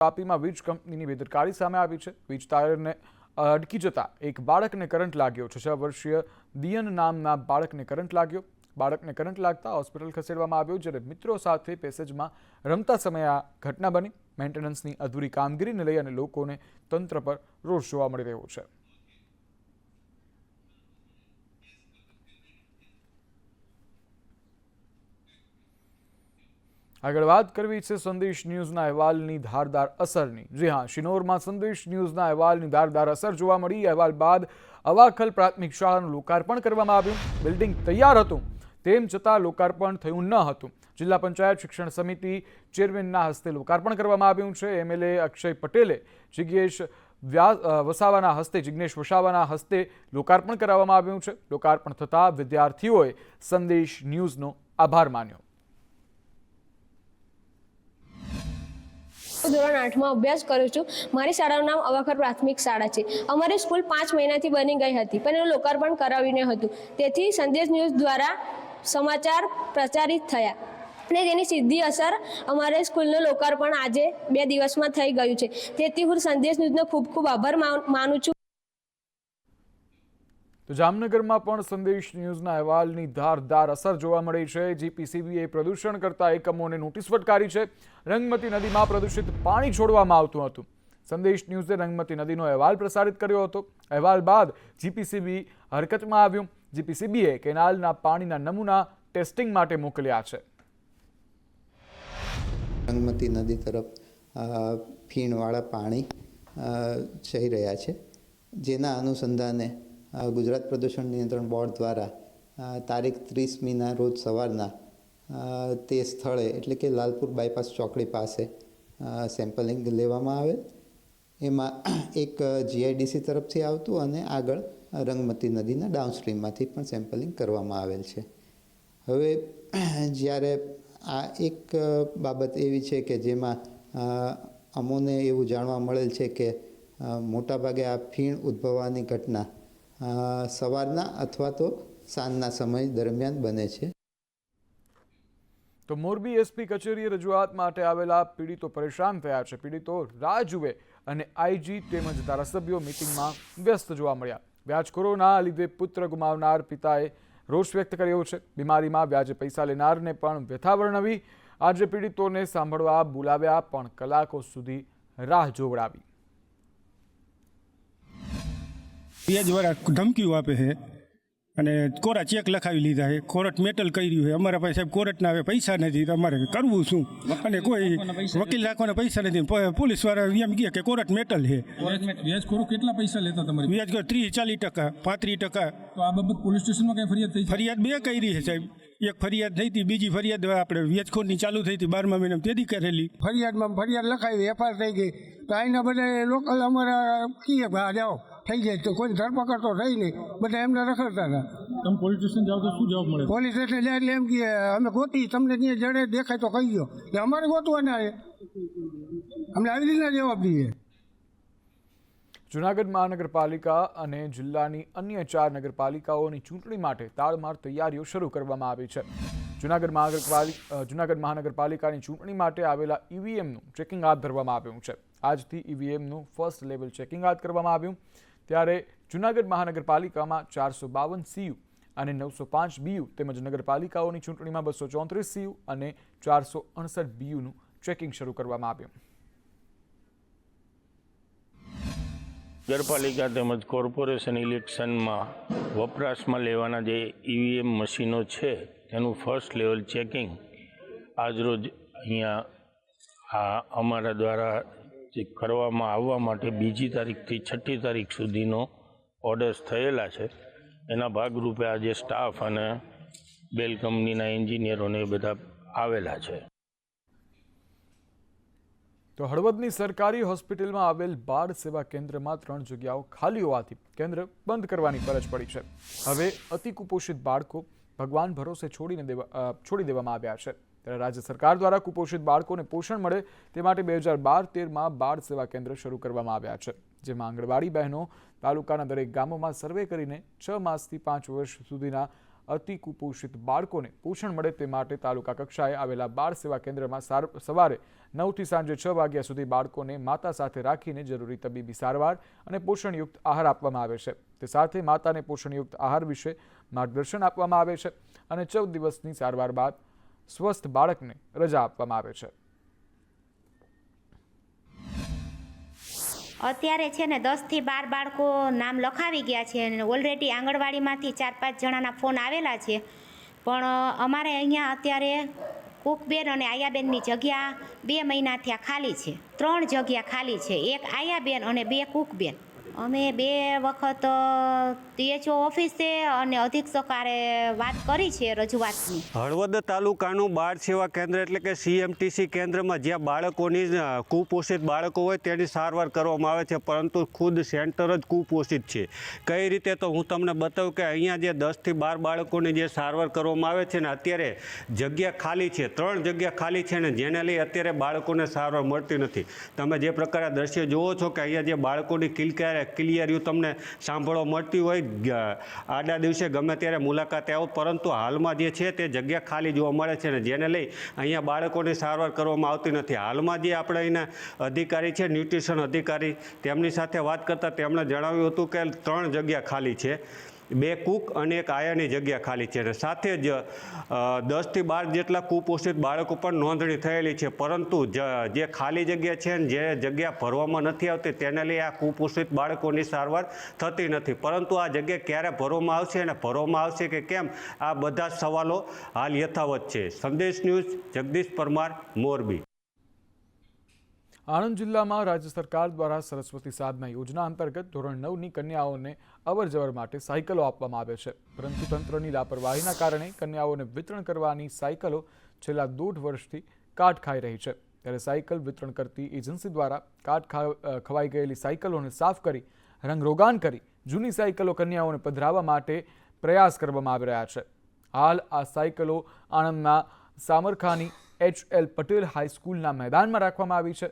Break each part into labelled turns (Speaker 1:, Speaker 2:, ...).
Speaker 1: તાપીમાં વીજ કંપનીની બેદરકારી સામે આવી છે। વીજ તારને અડકી જતા એક બાળકને કરંટ લાગ્યો છે। 6 વર્ષીય દિયન નામના બાળકને કરંટ લાગ્યો। બાળકને કરંટ લાગતા હોસ્પિટલ ખસેડવામાં આવ્યો, જ્યારે મિત્રો સાથે પેસેજમાં રમતા સમયે આ ઘટના બની। મેન્ટેનન્સની અધૂરી કામગીરીને લઈ અને લોકોને તંત્ર પર રોષ જોવા મળી રહ્યો છે। આગળ વાત કરવી છે સંદેશ ન્યૂઝના અહેવાલની ધારદાર અસરની। જી હા, શિનોરમાં સંદેશ ન્યૂઝના અહેવાલની ધારદાર અસર જોવા મળી। અહેવાલ બાદ અવાખલ પ્રાથમિક શાળાનું લોકાર્પણ કરવામાં આવ્યું। બિલ્ડિંગ તૈયાર હતું, તેમ છતાં લોકાર્પણ થયું ન હતું। જિલ્લા પંચાયત શિક્ષણ સમિતિ ચેરમેનના હસ્તે લોકાર્પણ કરવામાં આવ્યું છે। એમએલએ અક્ષય પટેલે જિજ્ઞેશ વસાવાના હસ્તે લોકાર્પણ કરવામાં આવ્યું છે। લોકાર્પણ થતાં વિદ્યાર્થીઓએ સંદેશ ન્યૂઝનો આભાર માન્યો।
Speaker 2: ધોરણ 8માં અભ્યાસ કરું છું। મારી શાળાનું નામ અવાખર પ્રાથમિક શાળા છે। અમારી સ્કૂલ 5 મહિનાથી બની ગઈ હતી, પણ એનું લોકાર્પણ કરાવ્યું ન હતું। તેથી સંદેશ ન્યૂઝ દ્વારા સમાચાર પ્રચારિત થયા અને તેની સીધી અસર અમારે સ્કૂલનું લોકાર્પણ આજે 2 દિવસમાં થઈ ગયું છે। તેથી હું સંદેશ ન્યૂઝનો ખૂબ ખૂબ આભાર માનું છું।
Speaker 1: તો જામનગરમાં પણ સંદેશ ન્યૂઝના અહેવાલની ધારદાર અસર જોવા મળી છે। જીપીસીબીએ પ્રદૂષણ કરતા એકમોને નોટિસ ફટકારી છે। રંગમતી નદીમાં પ્રદૂષિત પાણી છોડવામાં આવતું હતું। સંદેશ ન્યૂઝે રંગમતી નદીનો અહેવાલ પ્રસારિત કર્યો હતો। અહેવાલ બાદ જીપીસીબી હરકતમાં આવ્યું। જીપીસીબીએ કેનાલના પાણીના નમૂના ટેસ્ટિંગ માટે મોકલ્યા છે।
Speaker 3: રંગમતી નદી તરફ ફીણવાળા પાણી જઈ રહ્યા છે, જેના અનુસંધાને ગુજરાત પ્રદૂષણ નિયંત્રણ બોર્ડ દ્વારા તારીખ 30મીના રોજ સવારના તે સ્થળે એટલે કે લાલપુર બાયપાસ ચોકડી પાસે સેમ્પલિંગ લેવામાં આવેલ। એમાં એક જીઆઈડીસી તરફથી આવતું અને આગળ રંગમતી નદીના ડાઉનસ્ટ્રીમમાંથી પણ સેમ્પલિંગ કરવામાં આવેલ છે। હવે જ્યારે આ એક બાબત એવી છે કે જેમાં અમોને એવું જાણવા મળેલ છે કે મોટાભાગે આ ફીણ ઉદ્ભવવાની ઘટના સવારના અથવા તો સાંજના સમય દરમિયાન બને છે।
Speaker 1: તો મોરબી એસપી કચેરીએ રજૂઆત માટે આવેલા પીડિતો પરેશાન થયા છે। પીડિતો રાહ જુએ અને આઈજી તેમજ ધારાસભ્યો મીટિંગમાં વ્યસ્ત જોવા મળ્યા। વ્યાજખોરોના લીધે પુત્ર ગુમાવનાર પિતાએ રોષ વ્યક્ત કર્યો છે। બીમારીમાં વ્યાજે પૈસા લેનારને પણ વ્યથા વર્ણવી। આજે પીડિતોને સાંભળવા બોલાવ્યા, પણ કલાકો સુધી રાહ જોવડાવી।
Speaker 4: વ્યાજવાળા ધમકીઓ આપે છે અને કોરા ચેક લખાવી લીધા છે, કોર્ટ મેટલ કર્યું છે। અમારા પાસે સાહેબ કોર્ટના હવે પૈસા નથી, તો અમારે કરવું શું? અને કોઈ વકીલ રાખવાના પૈસા નથી। પોલીસવાળા એમ કહે કે કોર્ટ મેટલ છે।
Speaker 5: વ્યાજખોરો કેટલા પૈસા લેતા તમારી?
Speaker 4: વ્યાજખોર 30-40%, 35%।
Speaker 5: તો આ બાબત પોલીસ સ્ટેશનમાં કઈ ફરિયાદ થઈ?
Speaker 4: ફરિયાદ 2 કરી છે સાહેબ। એક ફરિયાદ થઈ હતી, બીજી ફરિયાદ આપણે વ્યાજખોરની ચાલુ થઈ હતી 12મા મહિનામાં, તેથી કરેલી।
Speaker 6: ફરિયાદ લખાવી, એફઆઈઆર થઈ ગઈ, તો અહીંના બધા લોકલ અમારા કીએ જાઓ થઈ જાય, તો કોઈ ધરપકડ તો થઈ નહીં, બધા એમને રખડતા હતા।
Speaker 5: તમે પોલીસ સ્ટેશન જાઓ તો શું જવાબ મળે?
Speaker 6: પોલીસ સ્ટેશન જાય એટલે એમ કે અમે ગોતી, તમને ત્યાં જડે દેખાય તો કહી દો, એટલે અમારે ગોતવાના છે, અમને આવી રીતના જવાબ દઈએ।
Speaker 1: જૂનાગઢ મહાનગરપાલિકા અને જિલ્લાની અન્ય 4 નગરપાલિકાઓની ચૂંટણી માટે તાળમાર તૈયારીઓ શરૂ કરવામાં આવી છે। જૂનાગઢ મહાનગરપાલિકાની ચૂંટણી માટે આવેલા ઈવીએમનું ચેકિંગ હાથ ધરવામાં આવ્યું છે। આજથી ઈવીએમનું ફર્સ્ટ લેવલ ચેકિંગ હાથ કરવામાં આવ્યું। ત્યારે જૂનાગઢ મહાનગરપાલિકામાં 452 સીયુ અને 905 બીયુ તેમજ નગરપાલિકાઓની ચૂંટણીમાં 234 સીયુ અને 468 બીયુનું ચેકિંગ શરૂ કરવામાં આવ્યું।
Speaker 7: નગરપાલિકા તેમજ કોર્પોરેશન ઇલેક્શનમાં વપરાશમાં લેવાના જે ઈવીએમ મશીનો છે તેનું ફર્સ્ટ લેવલ ચેકિંગ આજરોજ અહીંયા અમારા દ્વારા જે કરવામાં આવવા માટે 2જી તારીખથી 6ઠી તારીખ સુધીનો ઓર્ડર્સ થયેલા છે। એના ભાગરૂપે આજે સ્ટાફ અને બેલ કંપનીના એન્જિનિયરોને બધા આવેલા છે।
Speaker 1: તો હળવદની સરકારી હોસ્પિટલમાં આવેલ બાળ સેવા કેન્દ્રમાં 3 જગ્યાઓ ખાલી હોવાથી કેન્દ્ર બંધ કરવાની ફરજ પડી છે। હવે અતિ કુપોષિત બાળકો ભગવાન ભરોસે છોડી દેવામાં આવ્યા છે। ત્યારે રાજ્ય સરકાર દ્વારા કુપોષિત બાળકોને પોષણ મળે તે માટે 2012-13માં બાળ સેવા કેન્દ્ર શરૂ કરવામાં આવ્યા છે, જેમાં આંગણવાડી બહેનો તાલુકાના દરેક ગામોમાં સર્વે કરીને 6 માસથી 5 વર્ષ સુધીના અતિ કુપોષિત બાળકોને પોષણ મળે તે માટે તાલુકા કક્ષાએ આવેલા બાળ સેવા કેન્દ્રમાં સવારે 9થી સાંજે 6 વાગ્યા સુધી બાળકોને માતા સાથે રાખીને જરૂરી તબીબી સારવાર અને પોષણયુક્ત આહાર આપવામાં આવે છે. તે સાથે માતાને પોષણયુક્ત આહાર વિશે માર્ગદર્શન આપવામાં આવે છે અને 14 દિવસની સારવાર બાદ સ્વસ્થ બાળકને રજા આપવામાં આવે છે.
Speaker 8: અત્યારે છે ને 10 થી 12 બાળકો નામ લખાવી ગયા છે અને ઓલરેડી આંગણવાડીમાંથી 4-5 જણાના ફોન આવેલા છે, પણ અમારે અહીંયા અત્યારે કુકબેન અને આયાબેનની જગ્યા 2 મહિનાથી આ ખાલી છે. 3 જગ્યા ખાલી છે, એક આયાબેન અને 2 કુકબેન. અમે 2 વખત THO ઓફિસે અને અધિક્ષકારે વાત કરી છે રજૂઆતની.
Speaker 9: હળવદ તાલુકાનું બાળ સેવા કેન્દ્ર એટલે કે CMTC કેન્દ્રમાં જ્યાં બાળકોની કુપોષિત બાળકો હોય તેની સારવાર કરવામાં આવે છે, પરંતુ ખુદ સેન્ટર જ કુપોષિત છે. કઈ રીતે તો હું તમને બતાવું કે અહીંયા જે 10 થી 12 બાળકોની જે સારવાર કરવામાં આવે છે ને અત્યારે જગ્યા ખાલી છે, 3 જગ્યા ખાલી છે ને જેને લઈ અત્યારે બાળકોને સારવાર મળતી નથી. તમે જે પ્રકારે દ્રશ્ય જુઓ છો કે અહીંયા જે બાળકોની ક્લિયરિયું તમને સાંભળવા મળતી હોય આડા દિવસે ગમે ત્યારે મુલાકાતે આવો, પરંતુ હાલમાં જે છે તે જગ્યા ખાલી જોવા મળે છે ને જેને લઈ અહીંયા બાળકોની સારવાર કરવામાં આવતી નથી. હાલમાં જે આપણે અહીંના અધિકારી છે, ન્યુટ્રિશન અધિકારી, તેમની સાથે વાત કરતાં તેમણે જણાવ્યું હતું કે 3 જગ્યા ખાલી છે, 2 કુક અને 1 આયાની જગ્યા ખાલી છે અને સાથે જ 10 થી 12 જેટલા કુપોષિત બાળકો પણ નોંધણી થયેલી છે, પરંતુ જે ખાલી જગ્યા છે ને જે જગ્યા ભરવામાં નથી આવતી તેને લઈ આ કુપોષિત બાળકોની સારવાર થતી નથી. પરંતુ આ જગ્યા ક્યારે ભરવામાં આવશે અને ભરવામાં આવશે કે કેમ, આ બધા સવાલો હાલ યથાવત છે. સંદેશ ન્યૂઝ, જગદીશ પરમાર, મોરબી.
Speaker 1: આણંદ જિલ્લામાં રાજ્ય સરકાર દ્વારા સરસ્વતી સાધના યોજના અંતર્ગત ધોરણ 9ની કન્યાઓને અવરજવર માટે સાયકલો આપવામાં આવે છે, પરંતુ તંત્રની લાપરવાહીના કારણે કન્યાઓને વિતરણ કરવાની સાયકલો છેલ્લા 1.5 વર્ષથી કાટ ખાઈ રહી છે. ત્યારે સાયકલ વિતરણ કરતી એજન્સી દ્વારા કાટ ખવાઈ ગયેલી સાયકલોને સાફ કરી રંગરોગાન કરી જૂની સાયકલો કન્યાઓને પધરાવવા માટે પ્રયાસ કરવામાં આવી રહ્યા છે. હાલ આ સાયકલો આણંદના સામરખાની HL પટેલ હાઈસ્કૂલના મેદાનમાં રાખવામાં આવી છે.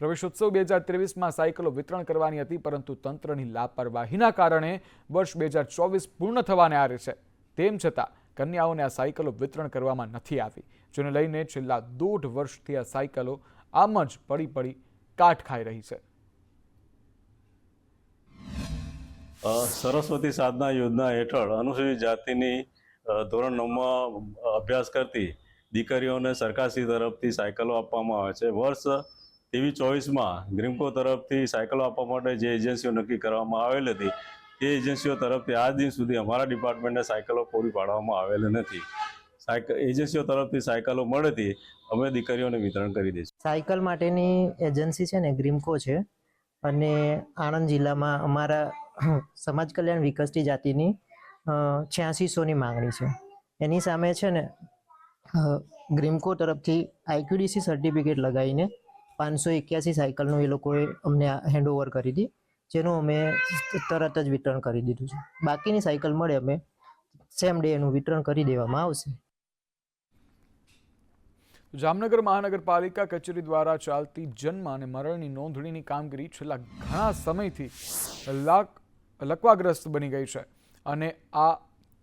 Speaker 1: પ્રવેશોત્સવ 2023માં સાયકલો વિતરણ કરવાની હતી, પરંતુ તંત્રની લાપરવાહીના કારણે વર્ષ 2024 પૂર્ણ થવાને આરે છે. તેમ છતાં કન્યાઓને આ સાયકલો વિતરણ કરવામાં નથી આવી, જેને લઈને છેલ્લા 1.5 વર્ષથી આ સાયકલો આમ જ પડી કાટ ખાઈ રહી છે.
Speaker 10: સરસ્વતી સાધના યોજના હેઠળ અનુસૂચિત જાતિની ધોરણ 9માં અભ્યાસ કરતી દીકરીઓને સરકારશ્રી તરફથી સાયકલો આપવામાં આવે છે. વર્ષ 23-24માં ગ્રીમકો તરફથી સાયકલો આપવા માટે જે એજન્સીઓ નક્કી કરવામાં આવેલ હતી તે એજન્સીઓ તરફથી આજ દિન સુધી અમારા ડિપાર્ટમેન્ટને સાયકલો પૂરી પાડવામાં આવેલ નથી. એજન્સીઓ તરફથી સાયકલો મળેથી અમે દીકરીઓને વિતરણ કરી દઈશું.
Speaker 11: સાયકલ માટેની એજન્સી છે ને ગ્રીમકો છે, અને આણંદ જિલ્લામાં અમારા સમાજ કલ્યાણ વિકસતી જાતિની 8600ની માંગણી છે. એની સામે છે ને ગ્રીમકો તરફથી IQDC સર્ટિફિકેટ લગાવીને 581 સાયકલનું એ લોકોએ અમને હેન્ડઓવર કરી હતી, જેનું અમે તરત જ વિતરણ કરી દીધું છે. બાકીની સાયકલ મળે અમે સેમ ડે એનું વિતરણ કરી દેવામાં આવશે.
Speaker 1: જામનગર મહાનગરપાલિકા કચેરી દ્વારા ચાલતી જન્મ અને મરણની નોંધણીની કામગીરી છેલ્લા ઘણા સમયથી લકવાગ્રસ્ત બની ગઈ છે, અને આ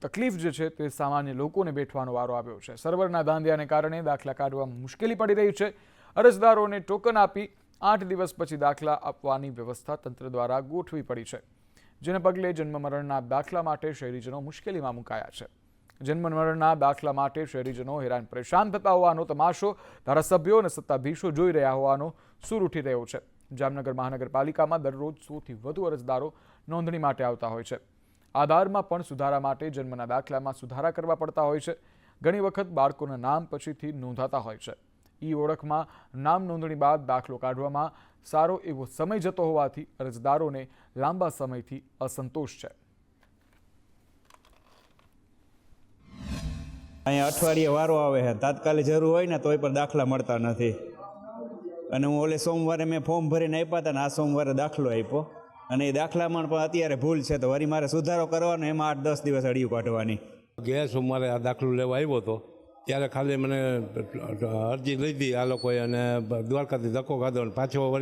Speaker 1: તકલીફ જે છે તે સામાન્ય લોકોને વેઠવાનો વારો આવ્યો છે. સર્વરના ધાંધિયાને કારણે દાખલા કાઢવામાં મુશ્કેલી પડી રહી છે. અરજદારોને ટોકન આપી 8 દિવસ પછી દાખલા આપવાની વ્યવસ્થા તંત્ર દ્વારા ગોઠવી પડી છે, જેને પગલે જન્મ મરણના દાખલા માટે શહેરીજનો મુશ્કેલીમાં મુકાયા છે. જન્મ મરણના દાખલા માટે શહેરીજનો હેરાન પરેશાન થતા હોવાનો તમાશો ધારાસભ્યો અને સત્તાધીશો જોઈ રહ્યા હોવાનો સૂર ઉઠી રહ્યો છે. જામનગર મહાનગરપાલિકામાં દરરોજ 100થી વધુ અરજદારો નોંધણી માટે આવતા હોય છે. આધારમાં પણ સુધારા માટે જન્મના દાખલામાં સુધારા કરવા પડતા હોય છે. ઘણી વખત બાળકોના નામ પછીથી નોંધાતા હોય છે. ઓળખમાં નામ નોંધણી બાદ દાખલો કાઢવામાં સારો એવો સમય જતો હોવાથી અરજદારોને લાંબા સમયથી અસંતોષ છે.
Speaker 12: અહીંયા અઠવાડિયે વારો આવે છે, તાત્કાલિક જરૂર હોય ને તોય પણ દાખલા મળતા નથી. અને હું ઓલે સોમવારે મેં ફોર્મ ભરીને આપ્યા હતા ને આ સોમવારે દાખલો આપ્યો, અને એ દાખલામાં પણ અત્યારે ભૂલ છે, તો વળી મારે સુધારો કરવાનો, એમાં 8-10 દિવસ અડિયું કાઢવાની.
Speaker 13: ગયા સોમવારે આ દાખલો લેવા આવ્યો હતો ત્યારે ખાલી મને અરજી લીધી આ લોકોએ, અને દ્વારકાથી ધક્કો ખાધો, અને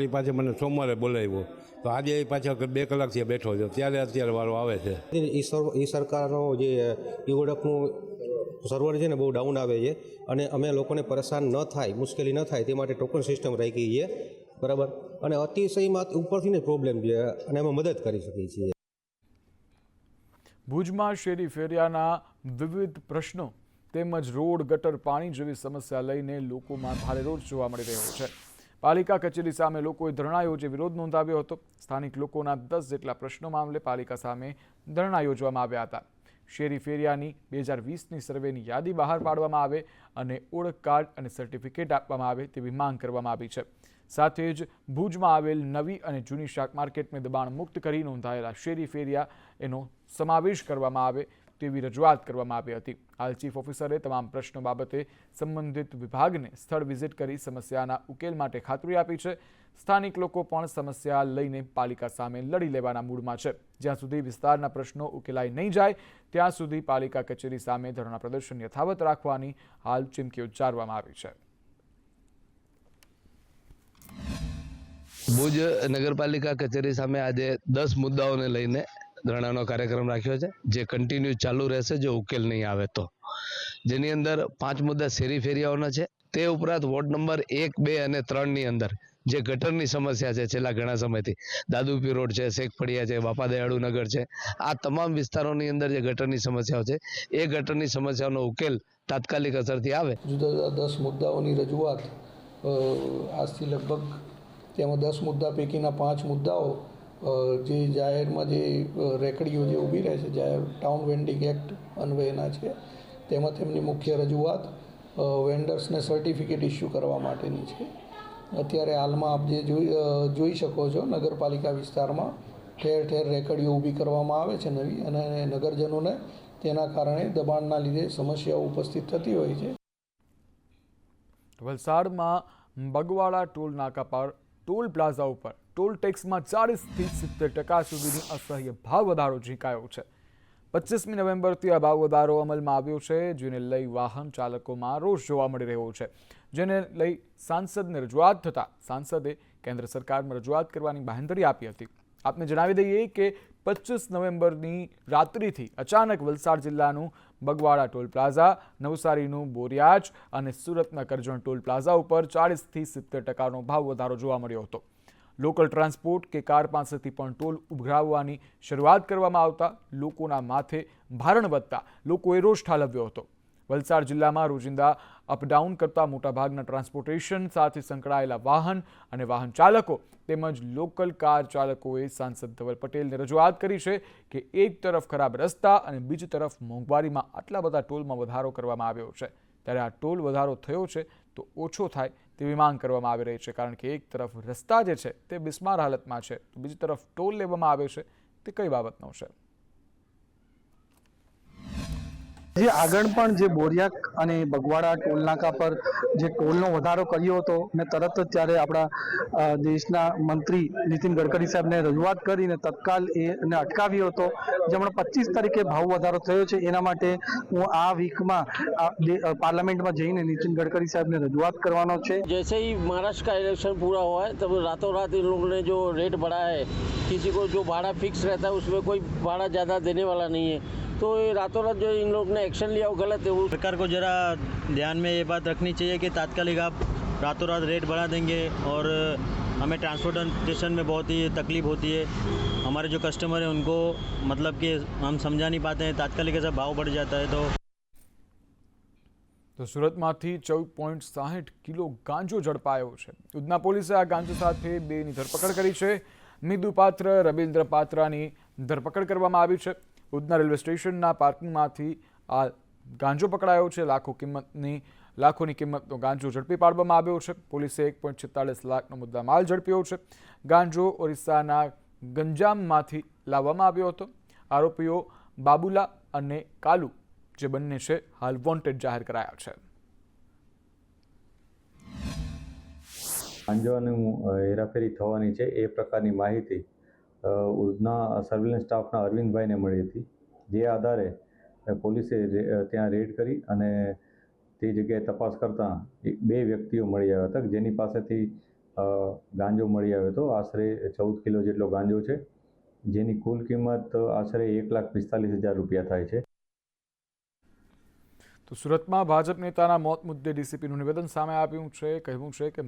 Speaker 13: પાછો મને સોમવારે બોલાવ્યો, તો આજે પાછો 2 કલાકથી બેઠો છો, ત્યારે અત્યારે વારો આવે છે.
Speaker 14: એ સરકારનો જે ઓળખનું સર્વર છે ને બહુ ડાઉન આવે છે અને અમે લોકોને પરેશાન ન થાય, મુશ્કેલી ન થાય તે માટે ટોકન સિસ્ટમ રાખી છે, બરાબર. અને અતિશયમાં ઉપરથી ને પ્રોબ્લેમ છે અને અમે મદદ કરી શકીએ છીએ.
Speaker 1: ભુજમાં શેરી ફેરિયાના વિવિધ પ્રશ્નો તેમજ રોડ, ગટર, પાણી જેવી સમસ્યા લઈને લોકોમાં ભારે રોષ જોવા મળી રહ્યો છે. પાલિકા કચેરી સામે લોકોએ ધરણા યોજી વિરોધ નોંધાવ્યો હતો. સ્થાનિક લોકોના 10 જેટલા પ્રશ્નો મામલે પાલિકા સામે ધરણા યોજવામાં આવ્યા હતા. શેરી ફેરિયાની 2020ની સર્વેની યાદી બહાર પાડવામાં આવે અને ઓળખ કાર્ડ અને સર્ટિફિકેટ આપવામાં આવે તેવી માંગ કરવામાં આવી છે. સાથે જ ભુજમાં આવેલ નવી અને જૂની શાક માર્કેટને દબાણ મુક્ત કરી નોંધાયેલા શેરી ફેરિયા એનો સમાવેશ કરવામાં આવે તેવી રજૂઆત કરવામાં આવી હતી. હાલ ચીફ ઓફિસરે તમામ પ્રશ્નો બાબતે સંબંધિત વિભાગને સ્થળ વિઝિટ કરી સમસ્યાના ઉકેલ માટે ખાતરી આપી છે. સ્થાનિક લોકો પણ સમસ્યા લઈને પાલિકા સામે લડી લેવાના મૂડમાં છે. જ્યાં સુધી વિસ્તારના પ્રશ્નો ઉકેલાઈ નહીં જાય ત્યાં સુધી પાલિકા કચેરી સામે ધરણા પ્રદર્શન યથાવત રાખવાની હાલ ચીમકી ઉચ્ચારવામાં આવી છે.
Speaker 15: ભુજ નગરપાલિકા કચેરી સામે આજે 10 મુદ્દાઓને લઈને ધરણાનો કાર્યક્રમ રાખ્યો છે, જે કન્ટિન્યુ ચાલુ રહેશે જો ઉકેલ નહીં આવે તો. જેની અંદર 5 મુદ્દા શેરી ફેરિયાઓના છે. તે ઉપરાંત વોર્ડ નંબર 1, 2 અને 3ની અંદર જે ગટરની સમસ્યા છે છેલ્લા ઘણા સમયથી, દાદુપી રોડ છે, શેખ ફળિયા છે, બાપા દયાળુ નગર છે, આ તમામ વિસ્તારોની અંદર જે ગટરની સમસ્યાઓ છે એ ગટરની સમસ્યાઓનો ઉકેલ તાત્કાલિક અસરથી આવે.
Speaker 16: જુદા જુદા 10 મુદ્દાઓની રજૂઆત આજથી લગભગ તેમાં 10 મુદ્દા પૈકીના 5 મુદ્દાઓ જે જાહેરમાં જે રેકડીઓ જે ઊભી રહે છે જાહેર ટાઉન વેન્ડિંગ એક્ટ અન્વયના છે, તેમાં તેમની મુખ્ય રજૂઆત વેન્ડર્સને સર્ટિફિકેટ ઇસ્યુ કરવા માટેની છે. અત્યારે હાલમાં આપ જે જોઈ શકો છો, નગરપાલિકા વિસ્તારમાં ઠેર ઠેર રેકડીઓ ઊભી કરવામાં આવે છે નવી, અને નગરજનોને તેના કારણે દબાણના લીધે સમસ્યાઓ ઉપસ્થિત થતી હોય છે.
Speaker 1: વલસાડમાં બગવાડા ટોલ નાકા પર ટોલ પ્લાઝા ઉપર ટોલ ટેક્સમાં 40થી 70% સુધીની અસહ્ય ભાવ વધારો ઝીંકાયો છે. 25મી નવેમ્બરથી આ ભાવ વધારો અમલમાં આવ્યો છે, જેને લઈ વાહન ચાલકોમાં રોષ જોવા મળી રહ્યો છે. જેને લઈ સાંસદને રજૂઆત થતાં સાંસદે કેન્દ્ર સરકારમાં રજૂઆત કરવાની બાંહેધરી આપી હતી. આપને જણાવી દઈએ કે 25 નવેમ્બરની રાત્રિથી અચાનક વલસાડ જિલ્લાનું બગવાડા ટોલ પ્લાઝા, નવસારીનું બોરિયાજ અને સુરતના કરજણ ટોલ પ્લાઝા ઉપર 40થી 70%નો ભાવ વધારો જોવા મળ્યો હતો. લોકલ ટ્રાન્સપોર્ટ કે કાર પાસેથી પણ ટોલ ઉઘરાવવાની શરૂઆત કરવામાં આવતા લોકોના માથે ભારણ વધતા લોકોએ રોષ ઠાલવ્યો હતો. વલસાડ જિલ્લામાં રોજિંદા અપડાઉન કરતા મોટાભાગના ટ્રાન્સપોર્ટેશન સાથે સંકળાયેલા વાહન અને વાહન ચાલકો તેમજ લોકલ કાર ચાલકોએ સાંસદ ધવલ પટેલને રજૂઆત કરી છે કે એક તરફ ખરાબ રસ્તા અને બીજી તરફ મોંઘવારીમાં આટલા બધા ટોલમાં વધારો કરવામાં આવ્યો છે, ત્યારે આ ટોલ વધારો થયો છે તો ઓછો થાય તેવી માંગ કરવામાં આવી રહી છે. કારણ કે એક તરફ રસ્તા જે છે તે બિસ્માર હાલતમાં છે, તો બીજી તરફ ટોલ લેવામાં આવે છે તે કઈ બાબતનો છે.
Speaker 17: જે આગળ પણ જે બોરિયાક અને બગવાડા ટોલ નાકા પર જે ટોલનો વધારો કર્યો હતો ને તરત જ ત્યારે આપણા દેશના મંત્રી નીતિન ગડકરી સાહેબને રજૂઆત કરીને તત્કાલ એને અટકાવ્યો હતો. જે હમણાં 25 તારીખે ભાવ વધારો થયો છે, એના માટે હું આ વીકમાં પાર્લામેન્ટમાં જઈને નીતિન ગडकरी साहब ने रजूआत करवाना है.
Speaker 18: जैसे ही महाराष्ट्र का इलेक्शन पूरा हुआ है तब रातों रात इन लोगों ने जो रेट बढ़ाया है, किसी को जो भाड़ा फिक्स रहता है उसमें कोई भाड़ा ज़्यादा देने वाला नहीं है, तो ये रातों रात जो इन लोग ने एक्शन लिया वो गलत है. वो
Speaker 19: सरकार को जरा ध्यान में ये बात रखनी चाहिए कि तात्कालिक आप रातों रात रेट बढ़ा देंगे और हमें ट्रांसपोर्टेशन में बहुत ही तकलीफ होती है. हमारे जो कस्टमर हैं उनको मतलब कि हम समझा नहीं पाते हैं, तात्कालिक ऐसा भाव बढ़ जाता है.
Speaker 1: તો સુરતમાંથી 14.60 કિલો ગાંજો ઝડપાયો છે. ઉધના પોલીસે આ ગાંજો સાથે 2ની ધરપકડ કરી છે. મિદુ પાત્ર, રવિન્દ્ર પાત્રાની ધરપકડ કરવામાં આવી છે. ઉધના રેલવે સ્ટેશનના પાર્કિંગમાંથી આ ગાંજો પકડાયો છે. લાખોની કિંમતનો ગાંજો ઝડપી પાડવામાં આવ્યો છે. પોલીસે 1.46 લાખનો મુદ્દામાલ ઝડપ્યો છે. ગાંજો ઓરિસ્સાના ગંજામમાંથી લાવવામાં આવ્યો હતો. આરોપીઓ બાબુલા અને કાલુ જે બંને છે હાલ વોન્ટેડ જાહેર કરાયા છે.
Speaker 10: ગાંજાનું હેરાફેરી થવાની છે એ પ્રકારની માહિતી ઉધના સર્વેલન્સ સ્ટાફના અરવિંદભાઈને મળી હતી. જે આધારે પોલીસે ત્યાં રેડ કરી અને તે જગ્યાએ તપાસ કરતાં 2 વ્યક્તિઓ મળી આવ્યા હતા, જેની પાસેથી ગાંજો મળી આવ્યો હતો. આશરે 14 કિલો જેટલો ગાંજો છે, જેની કુલ કિંમત આશરે 1,45,000 રૂપિયા થાય છે.
Speaker 1: તો સુરતમાં ભાજપ નેતાના મોત મુદ્દે ડીસીપીનું નિવેદન સામે આવ્યું છે. કહેવું છે કે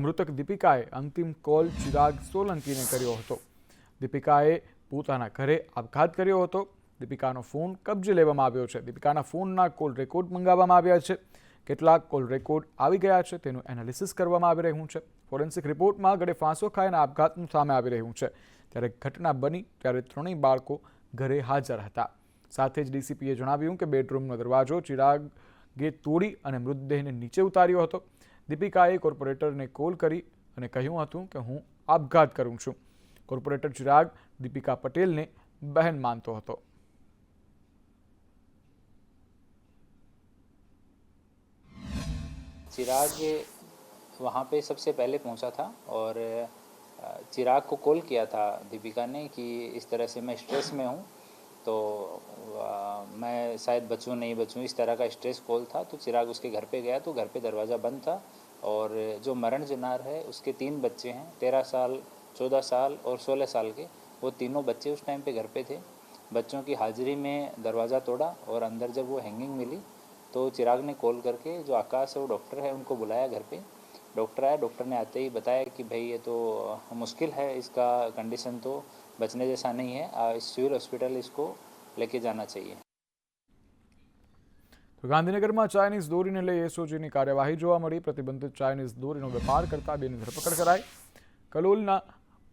Speaker 1: મૃતક દીપિકાએ અંતિમ કોલ ચિરાગ સોલંકીને કર્યો હતો. દીપિકાએ પોતાના ઘરે આપઘાત કર્યો હતો. દીપિકાનો ફોન કબજે લેવામાં આવ્યો છે. દીપિકાના ફોનના કોલ રેકોર્ડ મંગાવવામાં આવ્યા છે. કેટલાક કોલ રેકોર્ડ આવી ગયા છે, તેનું એનાલિસિસ કરવામાં આવી રહ્યું છે. ફોરેન્સિક રિપોર્ટમાં ગળે ફાંસો ખાઈને આપઘાતનું સામે આવી રહ્યું છે. ત્યારે ઘટના બની ત્યારે ત્રણેય બાળકો ઘરે હાજર હતા. સાથે જ ડીસીપીએ જણાવ્યું કે બેડરૂમનો દરવાજો ચિરાગે તોડી અને મૃતદેહને નીચે ઉતાર્યો હતો. દીપિકાએ કોર્પોરેટરને કોલ કરી અને કહ્યું હતું કે હું આપઘાત કરું છું. કોર્પોરેટર ચિરાગ દીપિકા પટેલને બહેન માનતો હતો.
Speaker 20: चिराग वहाँ पे सबसे पहले पहुँचा था और चिराग को कॉल किया था दीपिका ने कि इस तरह से मैं स्ट्रेस में हूँ, तो मैं शायद बचूँ नहीं बचूँ, इस तरह का स्ट्रेस कॉल था. तो चिराग उसके घर पे गया तो घर पे दरवाज़ा बंद था और जो मरण जनार है उसके 3 बच्चे हैं, 13 साल, 14 साल और 16 साल के. वो तीनों बच्चे उस टाइम पे घर पे थे. बच्चों की हाजिरी में दरवाज़ा तोड़ा और अंदर जब वो हैंगिंग मिली तो चिराग ने कॉल करके जो आकाश है वो डॉक्टर है उनको बुलाया घर पे. डॉक्टर आया. डॉक्टर ने आते ही बताया कि भाई ये तो मुश्किल है, इसका कंडीशन तो बचने जैसा नहीं है, सिविल हॉस्पिटल इसको लेके जाना चाहिए.
Speaker 1: તો ગાંધીનગરમાં ચાઇનીઝ દોરીને લઈ એસઓજીની કાર્યવાહી જોવા મળી. પ્રતિબંધિત ચાઇનીઝ દોરીનો વેપાર કરતા બેની ધરપકડ કરાઈ. કલોલના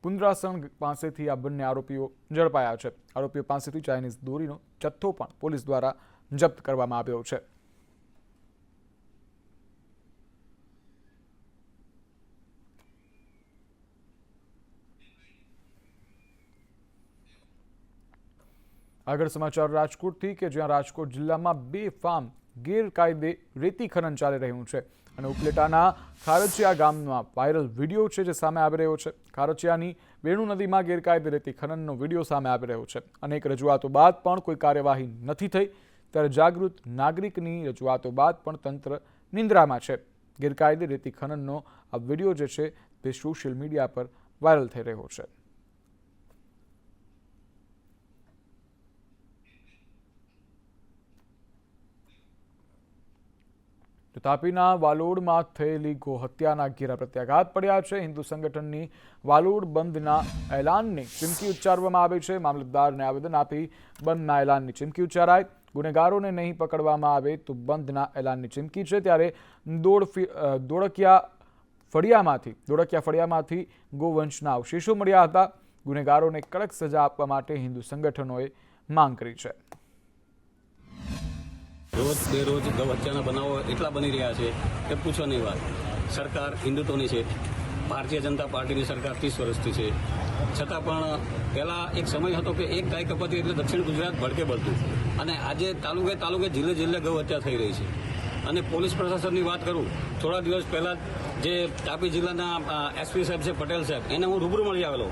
Speaker 1: પુંદ્રાસણ પાસેથી આ બંને આરોપીઓ ઝડપાયા છે. આરોપીઓ પાસેથી ચાઇનીઝ દોરીનો જથ્થો પણ પોલીસ દ્વારા જપ્ત કરવામાં આવ્યો છે. આગળ સમાચાર રાજકોટથી કે જ્યાં રાજકોટ જિલ્લામાં 2 ફાર્મ ગેરકાયદે રેતી ખનન ચાલી રહ્યું છે અને ઉપલેટાના ખારચિયા ગામમાં વાયરલ વિડીયો છે જે સામે આવી રહ્યો છે. ખારચિયાની વેણુ નદીમાં ગેરકાયદે રેતી ખનનનો વિડીયો સામે આવી રહ્યો છે. અનેક રજૂઆતો બાદ પણ કોઈ કાર્યવાહી નથી થઈ ત્યારે જાગૃત નાગરિકની રજૂઆતો બાદ પણ તંત્ર નિંદ્રામાં છે. ગેરકાયદે રેતી ખનનનો આ વિડીયો જે છે તે સોશિયલ મીડિયા પર વાયરલ થઈ રહ્યો છે. તાપીના વાલોડમાં થયેલી ગોહત્યાના ઘેરા પ્રત્યાઘાત પડ્યા છે. હિન્દુ સંગઠનની વાલોડ બંધના એલાનની ચીમકી ઉચ્ચારવામાં આવી છે. મામલતદારને આવેદન આપી બંધના એલાનની ચીમકી ઉચ્ચારાઈ. ગુનેગારોને નહીં પકડવામાં આવે તો બંધના એલાનની ચીમકી છે. ત્યારે દોડકિયા ફળિયામાંથી ગોવંશના અવશેષો મળ્યા હતા. ગુનેગારોને કડક સજા આપવા માટે હિન્દુ સંગઠનોએ માંગ કરી છે.
Speaker 21: રોજ બેરોજ ગૌ હત્યાના બનાવો એટલા બની રહ્યા છે કે પૂછો નહીં વાત. સરકાર હિન્દુત્વની છે, ભારતીય જનતા પાર્ટીની સરકાર 30 વર્ષથી છે, છતાં પણ પહેલાં એક સમય હતો કે એક ગાય કપાતી એટલે દક્ષિણ ગુજરાત ભડકે બળતું અને આજે તાલુકે જિલ્લે ગૌ હત્યા થઈ રહી છે. અને પોલીસ પ્રશાસનની વાત કરું, થોડા દિવસ પહેલાં જે તાપી જિલ્લાના એસપી સાહેબ છે પટેલ સાહેબ, એને હું રૂબરૂ મળી આવેલો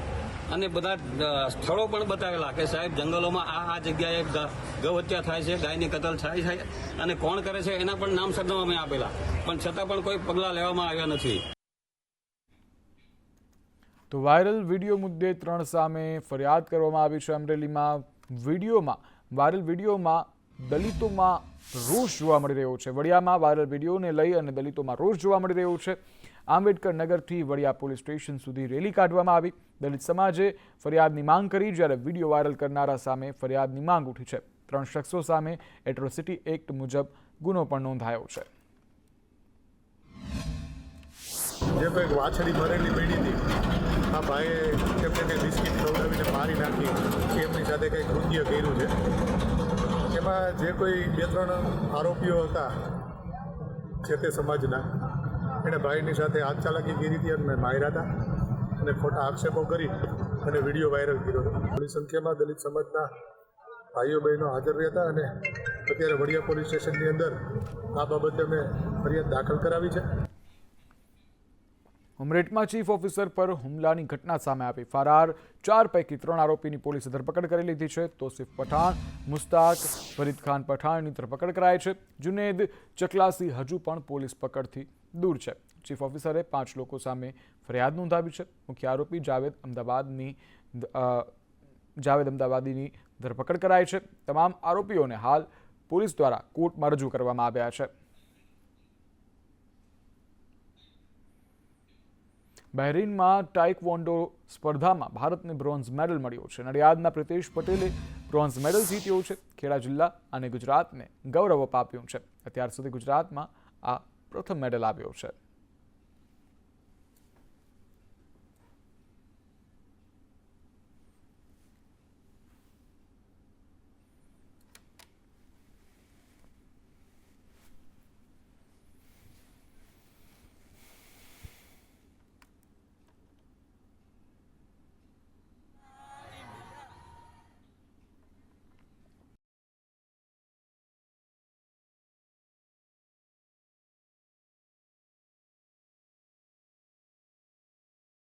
Speaker 21: અને બધા સ્થળો પણ બતાવેલા કે સાહેબ જંગલોમાં આ જગ્યાએ ગૌ હત્યા થાય છે, ગાયની કતલ થાય છે અને કોણ કરે છે એના પણ નામ સરનામા અમે આપેલા, પણ છતાં પણ કોઈ પગલાં લેવામાં આવ્યા નથી.
Speaker 1: તો વાયરલ વિડીયો મુદ્દે 3 સામે ફરિયાદ કરવામાં આવી છે. અમરેલીમાં વાયરલ વિડીયોમાં દલિતોમાં રોષ જોવા મળી રહ્યો છે. વડિયામાં વાયરલ વિડીયોને લઈ અને દલિતોમાં રોષ જોવા મળી રહ્યો છે. આંબેડકર નગરથી વડિયા પોલીસ સ્ટેશન સુધી રેલી કાઢવામાં આવી. દલિત સમાજે ફરિયાદની માંગ કરી, જ્યારે વિડીયો વાયરલ કરનારા સામે ફરિયાદની માંગ ઉઠી છે. 3 શખ્સો સામે એટ્રોસિટી એક્ટ મુજબ ગુનો પણ નોંધાયો છે.
Speaker 22: જે કોઈ વાછડી મરેલી પડી હતી, આ ભાઈએ એમને કંઈ બિસ્કીટ ખવડાવીને મારી નાખી, એમની સાથે કંઈ કૃત્ય કર્યું છે. એમાં જે કોઈ 2-3 આરોપીઓ હતા જે તે સમાજના, એણે ભાઈની સાથે હાથ ચાલાકી કરી હતી અને માર્યા હતા અને ખોટા આક્ષેપો કરી અને વિડીયો વાયરલ કર્યો હતો. મોટી સંખ્યામાં દલિત સમાજના ભાઈઓ બહેનો હાજર રહ્યા અને અત્યારે વડિયા પોલીસ સ્ટેશનની અંદર આ બાબતે અમે ફરિયાદ દાખલ કરાવી છે.
Speaker 1: ઉમરેઠમાં ચીફ ઓફિસર પર હુમલાની ઘટના સામે આવી. ફરાર 4 પૈકી 3 આરોપીની પોલીસે ધરપકડ કરી લીધી છે. તોસીફ પઠાણ, મુસ્તાક, ફરીદ ખાન પઠાણની ધરપકડ કરાઈ છે. જુનેદ ચકલાસી હજુ પણ પોલીસ પકડથી દૂર છે. ચીફ ઓફિસરે 5 લોકો સામે ફરિયાદ નોંધાવી છે. મુખ્ય આરોપી જાવેદ અમદાવાદીની ધરપકડ કરાઈ છે. તમામ આરોપીઓને હાલ પોલીસ દ્વારા કોર્ટમાં રજૂ કરવામાં આવ્યા છે. બહેરીનમાં ટાઇકવોન્ડો સ્પર્ધામાં ભારતને બ્રોન્ઝ મેડલ મળ્યો છે. નડિયાદના પ્રિતેશ પટેલે બ્રોન્ઝ મેડલ જીત્યો છે. ખેડા જિલ્લા અને ગુજરાતને ગૌરવ અપાવ્યું છે. અત્યાર સુધી ગુજરાતમાં આ પ્રથમ મેડલ આવ્યો છે.